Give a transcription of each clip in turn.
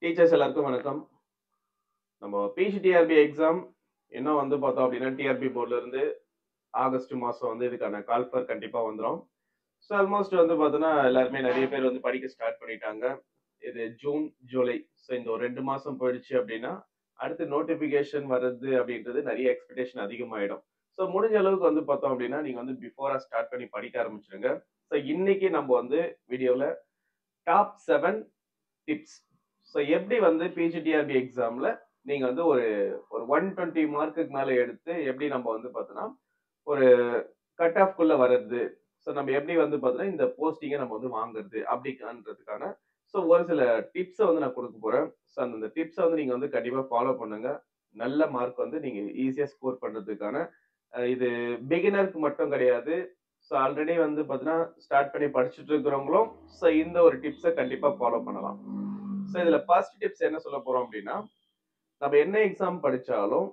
Teachers எல்லாருக்கும் வணக்கம். நம்ம பிஜிடிஆர்பி எக்ஸாம் இன்னும் வந்து பார்த்தோம் அப்படின்னா, டிஆர்பி போர்ட்ல இருந்து ஆகஸ்ட் மாசம் வந்து இதுக்கான கால் ஃபார் கண்டிப்பா வந்துரும். ஸோ ஆல்மோஸ்ட் வந்து பார்த்தோன்னா, எல்லாருமே நெறைய பேர் வந்து படிக்க ஸ்டார்ட் பண்ணிட்டாங்க. இது ஜூன், ஜூலை ஸோ இந்த ஒரு 2 மாசம் போயிடுச்சு அப்படின்னா, அடுத்து நோட்டிஃபிகேஷன் வர்றது அப்படின்றது நெறைய எக்ஸ்பெக்டேஷன் அதிகமாயிடும். ஸோ முடிஞ்ச அளவுக்கு வந்து பார்த்தோம் அப்படின்னா, நீங்க வந்து பிஃபோரா ஸ்டார்ட் பண்ணி படிக்க ஆரம்பிச்சுருங்க. ஸோ இன்னைக்கு நம்ம வந்து வீடியோல டாப் 7 டிப்ஸ். ஸோ எப்படி வந்து பிஜிடிஆர்பி எக்ஸாம்ல நீங்க வந்து ஒரு ஒரு 120 மார்க்குக்கு மேல எடுத்து எப்படி நம்ம வந்து பார்த்தோன்னா, ஒரு கட் ஆஃப் குள்ள வர்றது. ஸோ நம்ம எப்படி வந்து பார்த்தோன்னா, இந்த போஸ்டிங்க நம்ம வந்து வாங்குறது அப்படின்றதுக்கான ஒரு சில டிப்ஸ வந்து நான் குடுக்க போறேன். ஸோ அந்த டிப்ஸ வந்து நீங்க வந்து கண்டிப்பா ஃபாலோ பண்ணுங்க. நல்ல மார்க் வந்து நீங்க ஈஸியா ஸ்கோர் பண்றதுக்கான இது பிகினருக்கு மட்டும் கிடையாது. ஸோ ஆல்ரெடி வந்து பார்த்தீங்கன்னா, ஸ்டார்ட் பண்ணி படிச்சுட்டு இருக்கிறவங்களும் இந்த ஒரு டிப்ஸ கண்டிப்பா ஃபாலோ பண்ணலாம். ஸோ இதுல ஃபர்ஸ்ட் டிப்ஸ் என்ன சொல்ல போறோம் அப்டின்னா, நம்ம என்ன எக்ஸாம் படிச்சாலும்,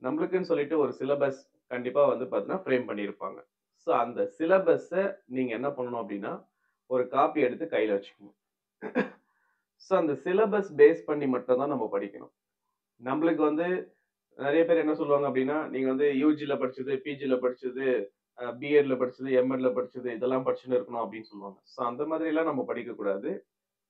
நம்மளுக்குன்னு சொல்லிட்டு ஒரு சிலபஸ் கண்டிப்பா வந்து பார்த்தீங்கன்னா, ஃப்ரேம் பண்ணியிருப்பாங்க. ஸோ அந்த சிலபஸ நீங்க என்ன பண்ணணும் அப்டின்னா, ஒரு காப்பி எடுத்து கையில வச்சுக்கணும். ஸோ அந்த சிலபஸ் பேஸ் பண்ணி மட்டும் தான் நம்ம படிக்கணும். நம்மளுக்கு வந்து நெறைய பேர் என்ன சொல்லுவாங்க அப்டின்னா, நீங்க வந்து யுஜில படிச்சது, பிஜில படிச்சது, பிஎட்ல படிச்சது, எம்எட்ல படிச்சது இதெல்லாம் படிச்சுன்னு இருக்கணும் அப்டின்னு சொல்லுவாங்க. ஸோ அந்த மாதிரிலாம் நம்ம படிக்கக்கூடாது.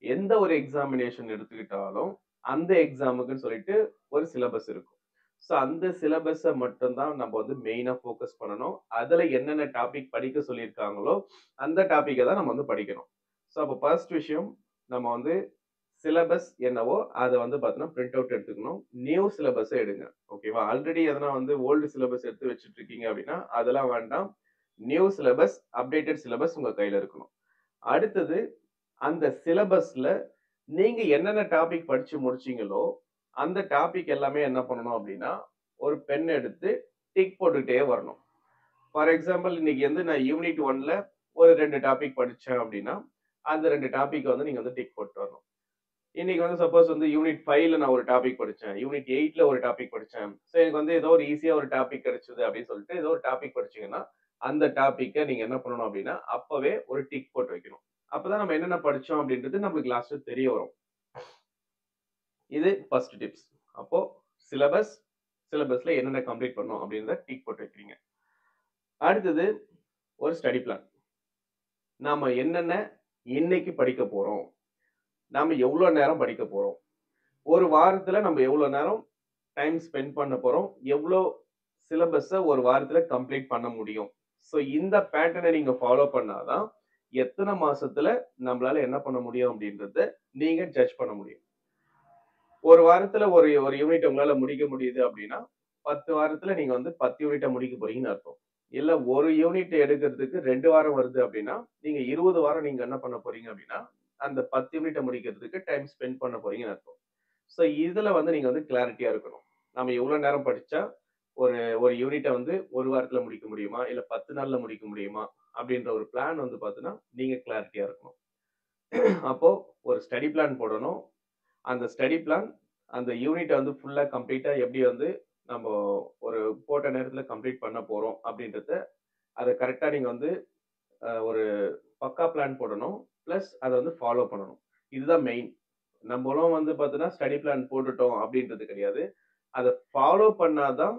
எந்த ஒரு எக்ஸாமினேஷன் எடுத்துக்கிட்டாலும், அந்த எக்ஸாமுக்குன்னு சொல்லிட்டு ஒரு சிலபஸ் இருக்கும். ஸோ அந்த சிலபஸ மட்டும் தான் நம்ம வந்து மெயினா ஃபோக்கஸ் பண்ணணும். அதுல என்னென்ன டாபிக் படிக்க சொல்லியிருக்காங்களோ, அந்த டாபிக்க தான் நம்ம வந்து படிக்கணும். ஸோ அப்ப ஃபர்ஸ்ட் விஷயம் நம்ம வந்து சிலபஸ் என்னவோ அத வந்து பார்த்தீங்கன்னா, பிரிண்ட் அவுட் எடுத்துக்கணும். நியூ சிலபஸ எடுங்க. ஓகேவா? ஆல்ரெடி எதனா வந்து ஓல்டு சிலபஸ் எடுத்து வச்சுட்டு இருக்கீங்க அப்டின்னா, அதெல்லாம் வேண்டாம். நியூ சிலபஸ், அப்டேட்டட் சிலபஸ் உங்க கையில இருக்கணும். அடுத்தது அந்த சிலபஸ்ல நீங்க என்னென்ன டாபிக் படிச்சு முடிச்சீங்களோ, அந்த டாபிக் எல்லாமே என்ன பண்ணணும் அப்டின்னா, ஒரு பென் எடுத்து டிக் போட்டுட்டே வரணும். ஃபார் எக்ஸாம்பிள் இன்னைக்கு வந்து நான் யூனிட் 1ல ஒரு 2 டாபிக் படிச்சேன் அப்டின்னா, அந்த 2 டாபிக்க வந்து நீங்க வந்து டிக் போட்டு வரணும். இன்னைக்கு வந்து சப்போஸ் வந்து யூனிட் 5ல நான் ஒரு டாபிக் படிச்சேன். யூனிட் 8ல ஒரு டாபிக் படிச்சேன். சோ எனக்கு வந்து ஏதோ ஒரு ஈஸியா ஒரு டாபிக் கிடைச்சது அப்படின்னு சொல்லிட்டு ஏதோ ஒரு டாபிக் படிச்சீங்கன்னா, அந்த டாபிக்க நீங்க என்ன பண்ணணும் அப்படின்னா, அப்பவே ஒரு டிக் போட்டு வைக்கணும். அப்பதான் நம்ம என்னென்ன படிச்சோம் அப்படின்றது நம்மளுக்கு லாஸ்ட்ல தெரிய வரும். இது ஃபர்ஸ்ட் டிப்ஸ். அப்போ சிலபஸ், சிலபஸ்ல என்னென்ன கம்ப்ளீட் பண்ணணும் அப்படின்றத டிக் போட்டு வைக்கிறீங்க. அடுத்தது ஒரு ஸ்டடி பிளான். நாம என்னென்ன இன்னைக்கு படிக்க போறோம்? நாம எவ்வளோ நேரம் படிக்க போறோம்? ஒரு வாரத்துல நம்ம எவ்வளோ நேரம் டைம் ஸ்பெண்ட் பண்ண போறோம். எவ்ளோ சிலபஸ ஒரு வாரத்துல கம்ப்ளீட் பண்ண முடியும். ஸோ இந்த பேட்டர்ன நீங்க ஃபாலோ பண்ணா தான், எத்தன மாசத்துல நம்மளால என்ன பண்ண முடியும் அப்படின்றத நீங்க ஜட்ஜ் பண்ண முடியும். ஒரு வாரத்துல ஒரு ஒரு யூனிட் உங்களால முடிக்க முடியுது அப்படின்னா, 10 வாரத்துல நீங்க வந்து 10 யூனிட்ட முடிக்க போறீங்கன்னு அர்த்தம். இல்ல ஒரு யூனிட் எடுக்கிறதுக்கு 2 வாரம் வருது அப்படின்னா, நீங்க 20 வாரம் நீங்க என்ன பண்ண போறீங்க அப்படின்னா, அந்த 10 யூனிட்ட முடிக்கிறதுக்கு டைம் ஸ்பெண்ட் பண்ண போறீங்கன்னு அர்த்தம். ஸோ இதுல வந்து நீங்க வந்து கிளாரிட்டியா இருக்கணும். நம்ம எவ்வளோ நேரம் படிச்சா ஒரு ஒரு யூனிட்ட வந்து 1 வாரத்துல முடிக்க முடியுமா? இல்ல 10 நாள்ல முடிக்க முடியுமா? அப்படின்ற ஒரு பிளான் வந்து பார்த்தீங்கன்னா, நீங்க கிளாரிட்டியா இருக்கணும். அப்போ ஒரு ஸ்டடி பிளான் போடணும். அந்த ஸ்டடி பிளான் அந்த யூனிட்ட வந்து ஃபுல்லா கம்ப்ளீட்டா எப்படி வந்து நம்போ ஒரு போட்ட நேரத்துல கம்ப்ளீட் பண்ண போறோம் அப்படின்றத, அத கரெக்ட்டா நீங்க வந்து ஒரு பக்கா பிளான் போடணும். பிளஸ் அத வந்து ஃபாலோ பண்ணணும். இதுதான் மெயின். நம்பளும் வந்து பார்த்தீங்கன்னா, ஸ்டடி பிளான் போட்டுட்டோம் அப்படின்றது கிடையாது. அத ஃபாலோ பண்ணா தான்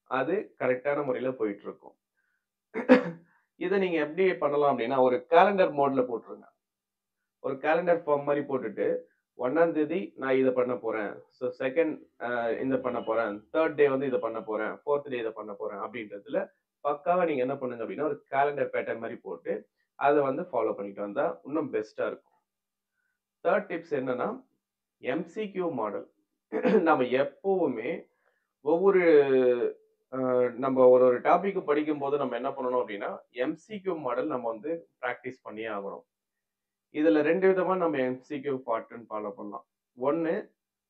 அது கரெக்ட்டான முறையில போயிட்டுருக்கும். இத நீங்க எப்படி பண்ணலாம் அப்படின்னா, ஒரு காலண்டர் மோட்ல போட்டுருங்க. ஒரு காலண்டர் ஃபார்ம் மாரி போட்டுட்டு, 1ஆம் தேதி நான் இத பண்ண போறேன். ஸோ 2ண்ட் இத பண்ண போறேன். 3 டே வந்து இத பண்ண போறேன். 4த் டே இத பண்ண போறேன் அப்படின்றதுல பக்காவா நீங்க என்ன பண்ணுங்க அப்படின்னா, ஒரு காலண்டர் பேட்டர்ன் மாரி போட்டு, அத வந்து ஃபாலோ பண்ணிட்டு வந்தா இன்னும் பெஸ்ட்டா இருக்கும். 3 டிப்ஸ் என்னன்னா, எம்சிக்யூ மாடல். நம்ம எப்பவுமே ஒவ்வொரு நம்ம ஒரு ஒரு டாபிக் படிக்கும்போது நம்ம என்ன பண்ணணும் அப்படின்னா, எம்சிக்யூ மாடல் நம்ம வந்து பிராக்டிஸ் பண்ணியே ஆகணும். இதுல 2 விதமா நம்ம எம்சிக்யூ பேட்டர்ன் ஃபாலோ பண்ணலாம். 1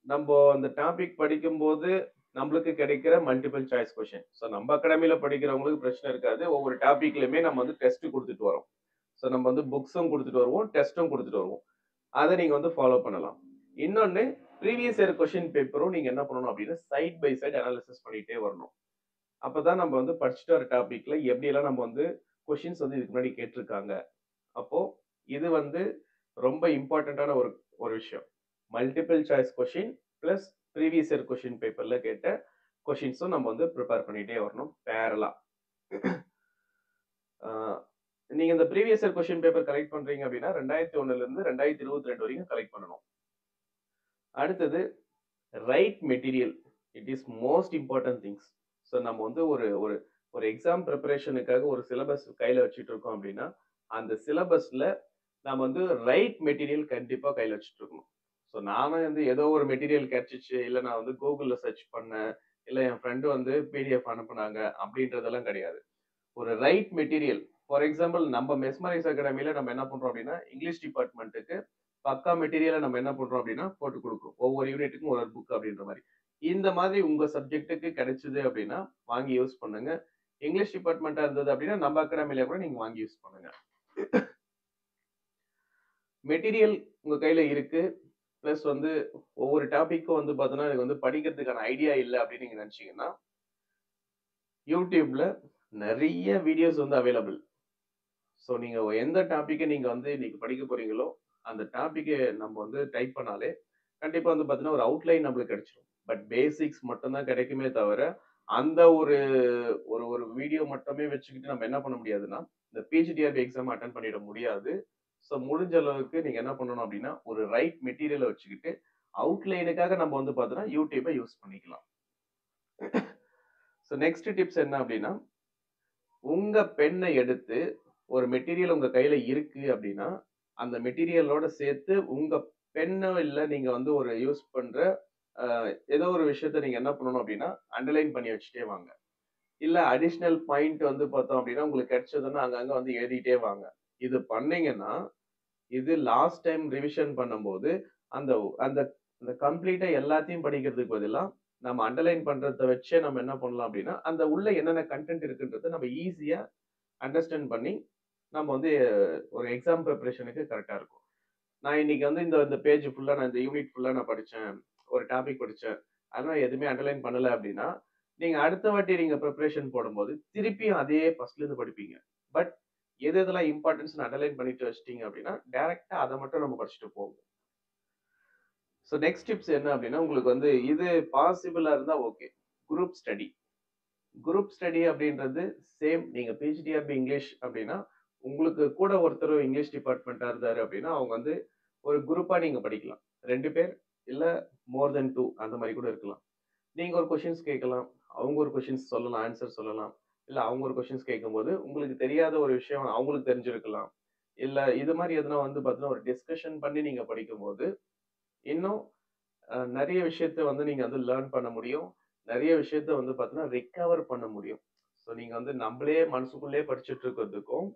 நம்ப அந்த டாபிக் படிக்கும்போது நம்மளுக்கு கிடைக்கிற மல்டிபிள் சாய்ஸ் கொஸ்டின். ஸோ நம்ம அகாடமில படிக்கிறவங்களுக்கு பிரச்சனை இருக்காது. ஒவ்வொரு டாபிக்லயுமே நம்ம வந்து டெஸ்ட் குடுத்துட்டு வரோம். ஸோ நம்ம வந்து புக்ஸும் குடுத்துட்டு வருவோம், டெஸ்ட்டும் குடுத்துட்டு வருவோம். அத நீங்க வந்து ஃபாலோ பண்ணலாம். இன்னொன்னு ப்ரீவியஸ் இயர் கொஸ்டின் பேப்பரும் நீங்க என்ன பண்ணணும் அப்படின்னா, சைட் பை சைட் அனாலிசிஸ் பண்ணிட்டே வரணும். அப்பதான் நம்ம வந்து படிச்சுட்டு வர டாபிக்ல எப்படியெல்லாம் நம்ம வந்து கொஸ்டின்ஸ் வந்து இதுக்கு முன்னாடி கேட்டிருக்காங்க. அப்போ இது வந்து ரொம்ப இம்பார்ட்டன்ட்டான ஒரு ஒரு விஷயம். Multiple choice question plus previous year question பேப்பர்ல கேட்ட கொஷின்ஸும் நம்ம வந்து ப்ரிப்பேர் பண்ணிட்டே வரணும் பேரலா. நீங்க இந்த previous year question paper collect பண்றீங்க அப்படின்னா 2001 இருந்து 2022 வரைக்கும் கலெக்ட் பண்ணணும். அடுத்தது right material, it is most important things. So நம்ம வந்து ஒரு ஒரு ஒரு எக்ஸாம் ப்ரிப்பரேஷனுக்காக ஒரு சிலபஸ் கையில வச்சுட்டு இருக்கோம் அப்படின்னா அந்த சிலபஸ்ல நம்ம வந்து ரைட் மெட்டீரியல் கண்டிப்பா கையில வச்சுட்டு இருக்கணும். ஸோ நானும் வந்து ஏதோ ஒரு மெட்டீரியல் கிடைச்சிச்சு, இல்லை நான் வந்து கூகுளில் சர்ச் பண்ணேன், இல்லை என் ஃப்ரெண்டு வந்து பிடிஎஃப் அனுப்புனாங்க அப்படின்றதெல்லாம் கிடையாது. ஒரு ரைட் மெட்டீரியல். ஃபார் எக்ஸாம்பிள் நம்ம மெஸ்மரைஸ் அகாடமியில நம்ம என்ன பண்றோம் அப்படின்னா இங்கிலீஷ் டிபார்ட்மெண்ட்டுக்கு பக்கா மெட்டீரியலை நம்ம என்ன பண்றோம் அப்படின்னா போட்டு கொடுக்கும். ஒவ்வொரு யூனிட்டுக்கும் ஒரு புக் அப்படின்ற மாதிரி. இந்த மாதிரி உங்க சப்ஜெக்ட்டுக்கு கிடைச்சது அப்படின்னா வாங்கி யூஸ் பண்ணுங்க. இங்கிலீஷ் டிபார்ட்மெண்ட்டா இருந்தது அப்படின்னா நம்ம அகாடமியில கூட நீங்க வாங்கி யூஸ் பண்ணுங்க. மெட்டீரியல் உங்க கையில இருக்கு. பிளஸ் வந்து ஒவ்வொரு டாபிக்கும் வந்து பார்த்தோன்னா எனக்கு வந்து படிக்கிறதுக்கான ஐடியா இல்லை அப்படின்னு நீங்க நினைச்சீங்கன்னா யூடியூப்ல நிறைய வீடியோஸ் வந்து அவைலபிள். ஸோ நீங்க எந்த டாபிக்கை நீங்க வந்து இன்னைக்கு படிக்க போறீங்களோ அந்த டாபிக்கை நம்ம வந்து டைப் பண்ணாலே கண்டிப்பா வந்து பார்த்தீங்கன்னா ஒரு அவுட்லைன் நம்மளுக்கு கிடைச்சிடும். பட் பேசிக்ஸ் மட்டும்தான் கிடைக்குமே தவிர அந்த ஒரு ஒரு ஒரு வீடியோ மட்டுமே வச்சுக்கிட்டு நம்ம என்ன பண்ண முடியாதுன்னா இந்த பிஜிடிஆர்பி எக்ஸாம் அட்டன் பண்ணிட முடியாது. ஸோ முடிஞ்ச அளவுக்கு நீங்க என்ன பண்ணணும் அப்படின்னா ஒரு ரைட் மெட்டீரியலை வச்சுக்கிட்டு அவுட்லைனுக்காக நம்ம வந்து பார்த்தோன்னா யூடியூபை யூஸ் பண்ணிக்கலாம். ஸோ நெக்ஸ்ட் டிப்ஸ் என்ன அப்படின்னா உங்க பெண்ணை எடுத்து ஒரு மெட்டீரியல் உங்க கையில இருக்கு அப்படின்னா அந்த மெட்டீரியலோட சேர்த்து உங்க பெண்ணோ இல்லை நீங்க வந்து ஒரு யூஸ் பண்ற ஏதோ ஒரு விஷயத்த நீங்க என்ன பண்ணணும் அப்படின்னா அண்டர்லைன் பண்ணி வச்சுட்டே வாங்க. இல்ல அடிஷ்னல் பாயிண்ட் வந்து பார்த்தோம் அப்படின்னா உங்களுக்கு கிடைச்சதுன்னா அங்கங்க வந்து எழுதிட்டே வாங்க. இது பண்ணீங்கன்னா இது லாஸ்ட் டைம் ரிவிஷன் பண்ணும்போது அந்த அந்த அந்த கம்ப்ளீட்டா எல்லாத்தையும் படிக்கிறதுக்கு பதிலா நம்ம அண்டர்லைன் பண்றதை வச்சே நம்ம என்ன பண்ணலாம் அப்படின்னா அந்த உள்ள என்னென்ன கண்டென்ட் இருக்குன்றத நம்ம ஈஸியா அண்டர்ஸ்டாண்ட் பண்ணி நம்ம வந்து ஒரு எக்ஸாம் ப்ரிப்பரேஷனுக்கு கரெக்டா இருக்கும். நான் இன்னைக்கு வந்து இந்த பேஜ் ஃபுல்லா நான் இந்த யூனிட் ஃபுல்லா நான் படிச்சேன், ஒரு டாபிக் படிச்சேன், அதனால எதுவுமே அண்டர்லைன் பண்ணல அப்படின்னா நீங்க அடுத்த வாட்டி நீங்க ப்ரிப்பரேஷன் போடும்போது திருப்பியும் அதே ஃபர்ஸ்ட்ல இருந்து படிப்பீங்க. பட் எது எதெல்லாம் இம்பார்ட்டன்ஸ் அண்டர்லைன் பண்ணிட்டு வச்சிட்டீங்க அப்படின்னா டைரக்டா அதை மட்டும் நம்ம படிச்சுட்டு போவோம். ஸோ நெக்ஸ்ட் டிப்ஸ் என்ன அப்படின்னா உங்களுக்கு வந்து இது பாசிபிளா இருந்தா okay. Group study. Group study அப்படின்றது சேம் நீங்க பிஜிடிஆர்பி இங்கிலீஷ் அப்படின்னா உங்களுக்கு கூட ஒருத்தர் இங்கிலீஷ் டிபார்ட்மெண்ட்டா இருந்தாரு அப்படின்னா அவங்க வந்து ஒரு குரூப்பா நீங்க படிக்கலாம். 2 பேர் இல்ல மோர் தென் 2 அந்த மாதிரி கூட இருக்கலாம். நீங்க ஒரு கொஷின்ஸ் கேட்கலாம், அவங்க ஒரு கொஷின்ஸ் சொல்லலாம், ஆன்சர் சொல்லலாம். இல்ல அவங்க ஒரு கொஷின்ஸ் கேட்கும்போது உங்களுக்கு தெரியாத ஒரு விஷயம் அவங்களுக்கு தெரிஞ்சிருக்கலாம். இல்ல இது மாதிரி எதுனா வந்து பார்த்தீங்கன்னா ஒரு டிஸ்கஷன் பண்ணி நீங்க படிக்கும்போது இன்னும் நிறைய விஷயத்த வந்து நீங்க வந்து லேர்ன் பண்ண முடியும். நிறைய விஷயத்த வந்து பார்த்தீங்கன்னா ரிகவர் பண்ண முடியும். ஸோ நீங்க வந்து நம்மளே மனசுக்குள்ளே படிச்சுட்டு இருக்கிறதுக்கும்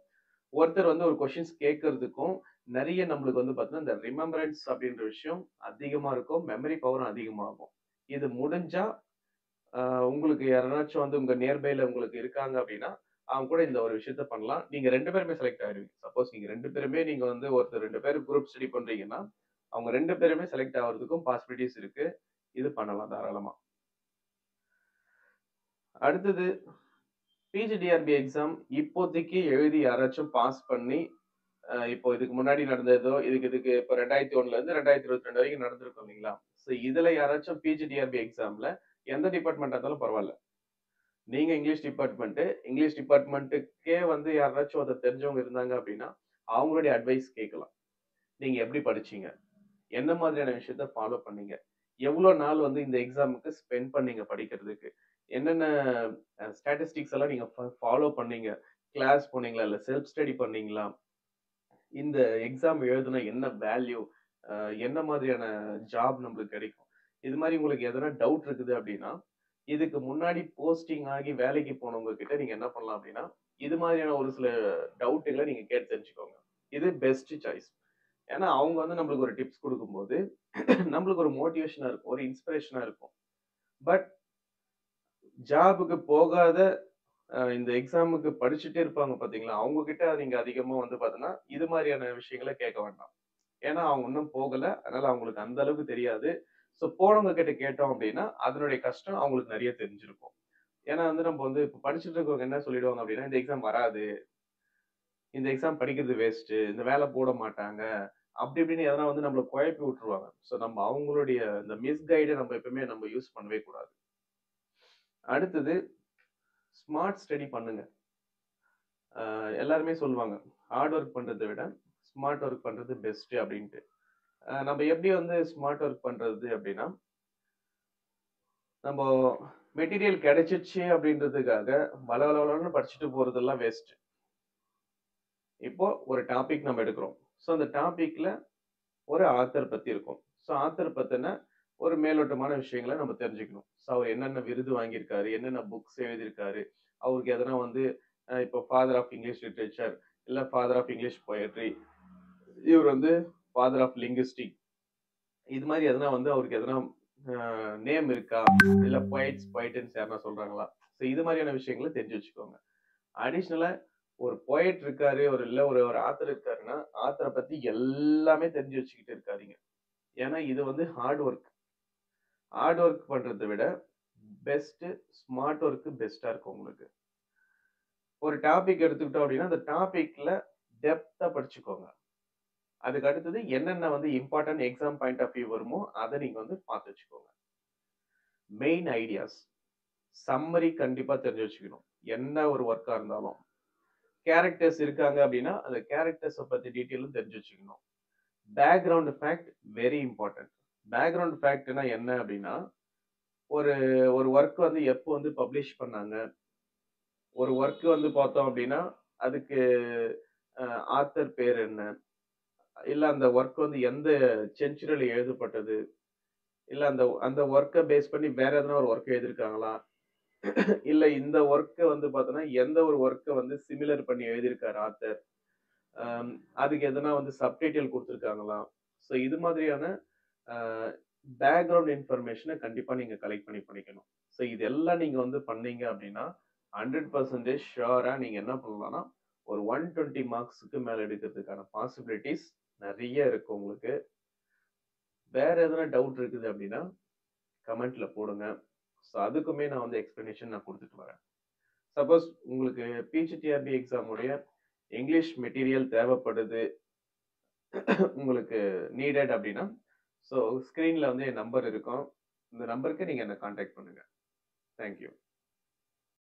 ஒருத்தர் வந்து ஒரு கொஷின்ஸ் கேட்கறதுக்கும் நிறைய நம்மளுக்கு வந்து பார்த்தீங்கன்னா இந்த ரிமெம்பரன்ஸ் அப்படின்ற விஷயம் அதிகமா இருக்கும். மெமரி பவரும் அதிகமாகும். இது முடிஞ்சா உங்களுக்கு யாராச்சும் வந்து உங்க நியர்பைல உங்களுக்கு இருக்காங்க அப்படின்னா அவங்க கூட இந்த ஒரு விஷயத்த பண்ணலாம். நீங்க 2 பேருமே செலக்ட் ஆயிருவீங்க. சப்போஸ் நீங்க 2 பேருமே நீங்க வந்து ஒருத்தர் 2 பேர் குரூப் ஸ்டடி பண்றீங்கன்னா அவங்க 2 பேருமே செலக்ட் ஆகிறதுக்கும் பாசிபிலிட்டிஸ் இருக்கு. இது பண்ணலாம் தாராளமா. அடுத்தது பிஜிடிஆர்பி எக்ஸாம் இப்போதைக்கு எழுதி யாராச்சும் பாஸ் பண்ணி இப்போ இதுக்கு முன்னாடி நடந்ததோ இதுக்கு இப்போ 2001ல இருந்து 2022 வரைக்கும் நடந்திருக்கும் இல்லைங்களா? ஸோ இதுல யாராச்சும் பிஜிடிஆர்பி எக்ஸாம்ல எந்த டிபார்ட்மெண்ட் இருந்தாலும் பரவாயில்ல. நீங்க இங்கிலீஷ் டிபார்ட்மெண்ட்டுக்கே வந்து யாராச்சும் அதை தெரிஞ்சவங்க இருந்தாங்க அப்படின்னா அவங்களுடைய அட்வைஸ் கேட்கலாம். நீங்க எப்படி படிச்சீங்க, என்ன மாதிரியான விஷயத்த ஃபாலோ பண்ணீங்க, எவ்வளவு நாள் வந்து இந்த எக்ஸாமுக்கு ஸ்பெண்ட் பண்ணீங்க படிக்கிறதுக்கு, என்னென்ன ஸ்டாட்டிஸ்டிக்ஸ் எல்லாம் நீங்க ஃபாலோ பண்ணீங்க, கிளாஸ் போனீங்களா இல்ல செல்ஃப் ஸ்டடி பண்ணீங்களா, இந்த எக்ஸாம் எழுதுனா என்ன வேல்யூ, என்ன மாதிரியான ஜாப் நம்மளுக்கு கிடைக்கும், இது மாதிரி உங்களுக்கு எதனா டவுட் இருக்குது அப்படின்னா இதுக்கு முன்னாடி போஸ்டிங் ஆகி வேலைக்கு போனவங்க கிட்ட நீங்க என்ன பண்ணலாம் அப்படின்னா இது மாதிரியான ஒரு சில டவுட்டுகளை நீங்க கேட்டு தெரிஞ்சுக்கோங்க. இது பெஸ்ட் சாய்ஸ். ஏன்னா அவங்க வந்து நம்மளுக்கு ஒரு டிப்ஸ் கொடுக்கும்போது நம்மளுக்கு ஒரு மோட்டிவேஷனா இருக்கும், ஒரு இன்ஸ்பிரேஷனா இருக்கும். பட் ஜாபுக்கு போகாத இந்த எக்ஸாமுக்கு படிச்சுட்டே இருப்பாங்க பாத்தீங்களா, அவங்க கிட்ட நீங்க அதிகமா வந்து பாத்தீங்கன்னா இது மாதிரியான விஷயங்களை கேட்க வேண்டாம். ஏன்னா அவங்க இன்னும் போகல, அதனால அவங்களுக்கு அந்த அளவுக்கு தெரியாது. ஸோ போனவங்க கிட்ட கேட்டோம் அப்படின்னா அதனுடைய கஷ்டம் அவங்களுக்கு நிறைய தெரிஞ்சிருக்கும். ஏன்னா வந்து நம்ம வந்து இப்போ படிச்சுட்டு இருக்கவங்க என்ன சொல்லிடுவாங்க அப்படின்னா இந்த எக்ஸாம் வராது, இந்த எக்ஸாம் படிக்கிறது வேஸ்ட், இந்த வேலை போட மாட்டாங்க அப்படி இப்படின்னு எதனா வந்து நம்மள குழப்பி விட்டுருவாங்க. ஸோ நம்ம அவங்களுடைய இந்த மிஸ்கைட நம்ம எப்பவுமே நம்ம யூஸ் பண்ணவே கூடாது. அடுத்தது ஸ்மார்ட் ஸ்டடி பண்ணுங்க. எல்லாருமே சொல்லுவாங்க, ஹார்ட் ஒர்க் பண்றத விட ஸ்மார்ட் ஒர்க் பண்றது பெஸ்ட் அப்படின்ட்டு. நம்ம எப்படி வந்து ஸ்மார்ட் ஒர்க் பண்றது அப்படின்னா, நம்ம மெட்டீரியல் கிடைச்சிருச்சு அப்படின்றதுக்காக வளவளன்னு படிச்சுட்டு போறதெல்லாம் வேஸ்ட். இப்போ ஒரு டாபிக் நம்ம எடுக்கிறோம். ஸோ அந்த டாபிக்ல ஒரு ஆத்தர் பத்தி இருக்கும். ஸோ ஆத்தர் பத்தின ஒரு மேலோட்டமான விஷயங்கள நம்ம தெரிஞ்சுக்கணும். ஸோ அவர் என்னென்ன விருது வாங்கியிருக்காரு, என்னென்ன புக்ஸ் எழுதியிருக்காரு, அவருக்கு எதனா வந்து இப்போ ஃபாதர் ஆஃப் இங்கிலீஷ் லிட்ரேச்சர், இல்ல ஃபாதர் ஆஃப் இங்கிலீஷ் பொயட்ரி, இவர் வந்து ஃபாதர் ஆஃப் லிங்குஸ்டிக். இது மாதிரி எதனா வந்து அவருக்கு எதனா நேம் இருக்கா, இல்ல பொயட்ஸ் பொயட்டன்ஸ் யாருன்னா சொல்றாங்களா? ஸோ இது மாதிரியான விஷயங்களை தெரிஞ்சு வச்சுக்கோங்க. அடிஷ்னலா ஒரு பொயட் இருக்காரு, ஒரு ஆத்தர் இருக்காருன்னா, ஆத்தரை பத்தி எல்லாமே தெரிஞ்சு வச்சுக்கிட்டு இருக்காதீங்க. ஏன்னா இது வந்து ஹார்ட் ஒர்க். ஹார்ட் ஒர்க் பண்றதை விட பெஸ்ட் ஸ்மார்ட் ஒர்க் பெஸ்டா இருக்கும் உங்களுக்கு. ஒரு டாபிக் எடுத்துக்கிட்டோம் அப்படின்னா அந்த டாபிக்ல டெப்தா படிச்சுக்கோங்க. அதுக்கு அடுத்தது என்னென்ன வந்து important exam point of view வருமோ அதை நீங்க வந்து பார்த்து வச்சுக்கோங்க. மெயின் ஐடியாஸ் சம்மரி கண்டிப்பா தெரிஞ்சு வச்சுக்கணும். என்ன ஒரு ஒர்க்கா இருந்தாலும் கேரக்டர்ஸ் இருக்காங்க அப்படின்னா அந்த கேரக்டர்ஸை பத்தி டீட்டெயிலும் தெரிஞ்சு வச்சுக்கணும். Background fact very important. Background ஃபேக்ட்னா என்ன அப்படின்னா, ஒரு ஒரு ஒர்க் வந்து எப்போ வந்து பப்ளிஷ் பண்ணாங்க, ஒரு ஒர்க் வந்து பார்த்தோம் அப்படின்னா அதுக்கு ஆத்தர் பேர் என்ன, இல்ல அந்த ஒர்க் வந்து எந்த செஞ்சுரியில எழுதப்பட்டது, இல்ல அந்த அந்த ஒர்க்கை பேஸ் பண்ணி வேற எதனா ஒரு ஒர்க் எழுதியிருக்காங்களா, இல்ல இந்த ஒர்க்கை வந்து பார்த்தோன்னா எந்த ஒரு ஒர்க்கை வந்து சிமிலர் பண்ணி எழுதியிருக்காரு ஆத்தர், அதுக்கு எதனா வந்து சப்டைட்டில் கொடுத்துருக்காங்களா. ஸோ இது மாதிரியான பேக்ரவுண்ட் இன்ஃபர்மேஷனை கண்டிப்பா நீங்க கலெக்ட் பண்ணி பண்ணிக்கணும். ஸோ இதெல்லாம் நீங்க வந்து பண்ணீங்க அப்படின்னா 100% ஷுவரா நீங்க என்ன பண்ணலாம்னா ஒரு 120 மார்க்ஸுக்கு மேல எடுக்கிறதுக்கான பாசிபிலிட்டிஸ் நிறைய இருக்கு உங்களுக்கு. வேற எதனா டவுட் இருக்குது அப்படின்னா கமெண்ட்ல போடுங்க. ஸோ அதுக்குமே நான் வந்து எக்ஸ்பிளனேஷன் நான் கொடுத்துட்டு வரேன். சப்போஸ் உங்களுக்கு பிஜிடிஆர்பி எக்ஸாம் உடைய இங்கிலீஷ் மெட்டீரியல் தேவைப்படுது, உங்களுக்கு நீடட் அப்படின்னா, ஸோ ஸ்க்ரீன்ல வந்து என் நம்பர் இருக்கும். இந்த நம்பருக்கு நீங்க என்ன கான்டாக்ட் பண்ணுங்க. தேங்க்யூ.